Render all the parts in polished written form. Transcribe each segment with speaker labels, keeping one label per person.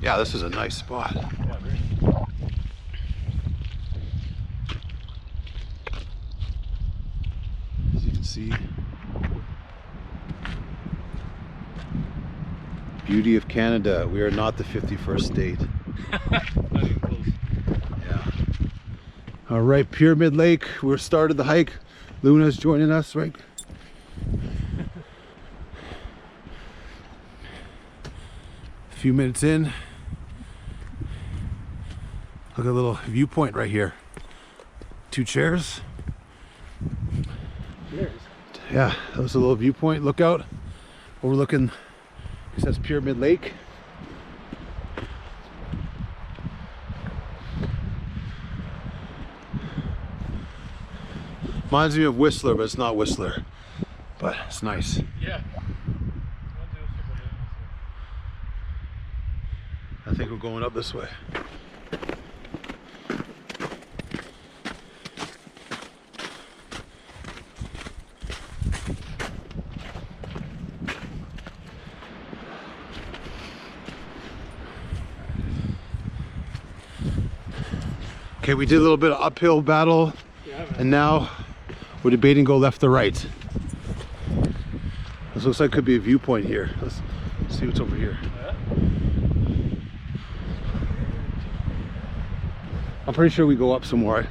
Speaker 1: Yeah, this is a nice spot.
Speaker 2: Yeah, very.
Speaker 1: As you can see, beauty of Canada. We are not the 51st state.
Speaker 2: Not even close.
Speaker 1: Yeah. All right, Pyramid Lake. We're started the hike. Luna's joining us, right? A few minutes in. Look at a little viewpoint right here. 2 chairs.
Speaker 2: Cheers.
Speaker 1: Yeah, that was a little viewpoint. Look out. Overlooking, it says Pyramid Lake. Reminds me of Whistler, but it's not Whistler. But it's nice.
Speaker 2: Yeah.
Speaker 1: I think we're going up this way. Okay, we did a little bit of uphill battle, and now we're debating go left or right. This looks like it could be a viewpoint here. Let's see what's over here. I'm pretty sure we go up some more.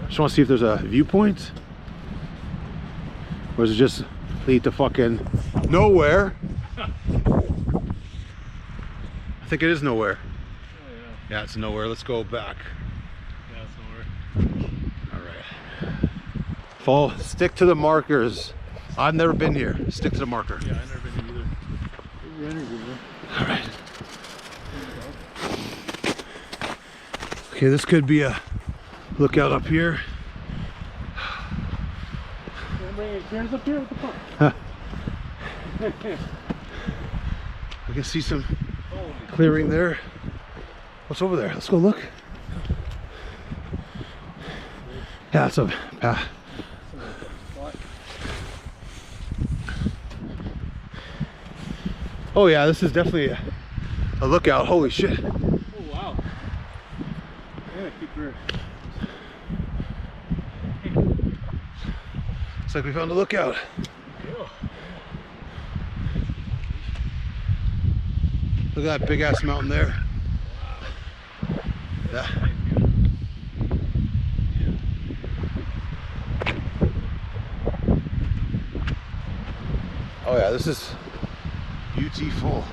Speaker 1: Just want to see if there's a viewpoint, or does it just lead to fucking nowhere? I think it is nowhere.
Speaker 2: Oh,
Speaker 1: Yeah, it's nowhere. Let's go back.
Speaker 2: yeah, somewhere.
Speaker 1: All right. Fall. Stick to the markers. I've never been here. Stick to the marker.
Speaker 2: Yeah, I've never been here either.
Speaker 1: All right. Okay, this could be a lookout up here.
Speaker 2: Bring your chairs up here with the fuck.
Speaker 1: I can see some clearing there. What's over there? Let's go look. Yeah, it's a path. Oh yeah, this is definitely a lookout. Holy shit.
Speaker 2: Oh wow. Yeah, keep her.
Speaker 1: Looks like we found a lookout. Look at that big ass mountain there. Yeah. Oh yeah, this is beautiful.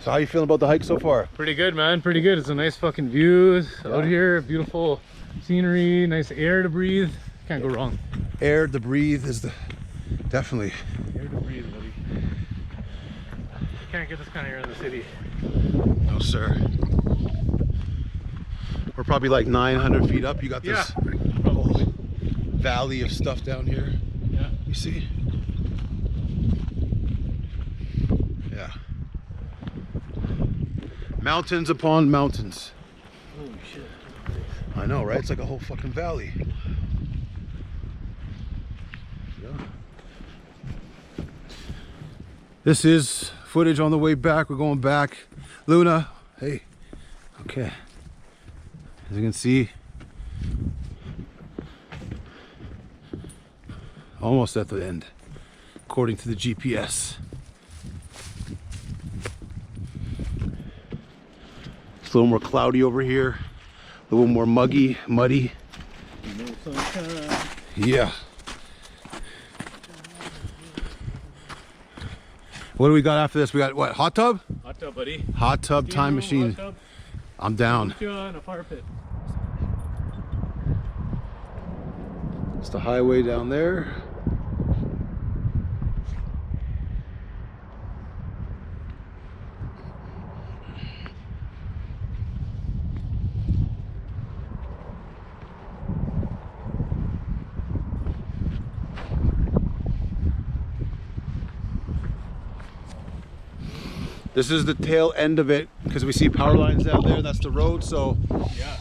Speaker 1: So how you feeling about the hike so far?
Speaker 2: Pretty good, man. Pretty good. It's a nice fucking view out here. Beautiful scenery, nice air to breathe. Can't go wrong.
Speaker 1: Air to breathe is the definitely.
Speaker 2: Air to breathe, buddy. Can't get this kind of air in the city.
Speaker 1: No sir. We're probably like 900 feet up. You got this whole valley of stuff down here.
Speaker 2: Yeah.
Speaker 1: You see? Yeah. Mountains upon mountains.
Speaker 2: Holy shit.
Speaker 1: I know, right? It's like a whole fucking valley. Yeah. This is footage on the way back. We're going back. Luna, hey. Okay. As you can see, almost at the end, according to the GPS. It's a little more cloudy over here, a little more muddy.
Speaker 2: No sunshine.
Speaker 1: Yeah. What do we got after this? We got what? Hot tub?
Speaker 2: Hot tub, buddy.
Speaker 1: Hot tub time machine.
Speaker 2: Hot tub.
Speaker 1: I'm down.
Speaker 2: Put you on a fire pit.
Speaker 1: It's the highway down there. This is the tail end of it because we see power lines down there. That's the road. So
Speaker 2: Yeah.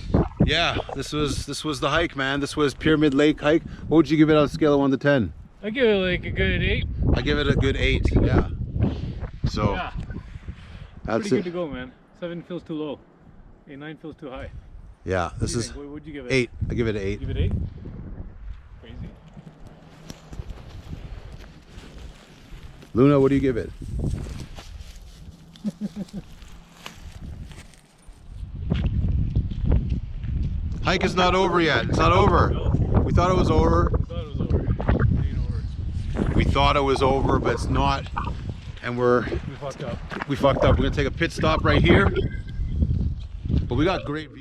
Speaker 1: Yeah, this was the hike, man. This was Pyramid Lake hike. What would you give it on a scale of 1 to 10?
Speaker 2: I give it like a good 8.
Speaker 1: I give it a good 8. Yeah. So
Speaker 2: Yeah.
Speaker 1: that's
Speaker 2: Pretty
Speaker 1: it.
Speaker 2: good to go, man. 7 feels too low. 9 feels too high.
Speaker 1: Yeah, this is
Speaker 2: What would you give it?
Speaker 1: 8. I give it an 8.
Speaker 2: Give it 8? Crazy.
Speaker 1: Luna, what do you give it? Hike is not over yet. It's not over. We thought it was over.
Speaker 2: I thought it was over. It ain't over.
Speaker 1: We thought it was over, but it's not. And
Speaker 2: We fucked up.
Speaker 1: we fucked up. We're gonna take a pit stop right here. But we got great views.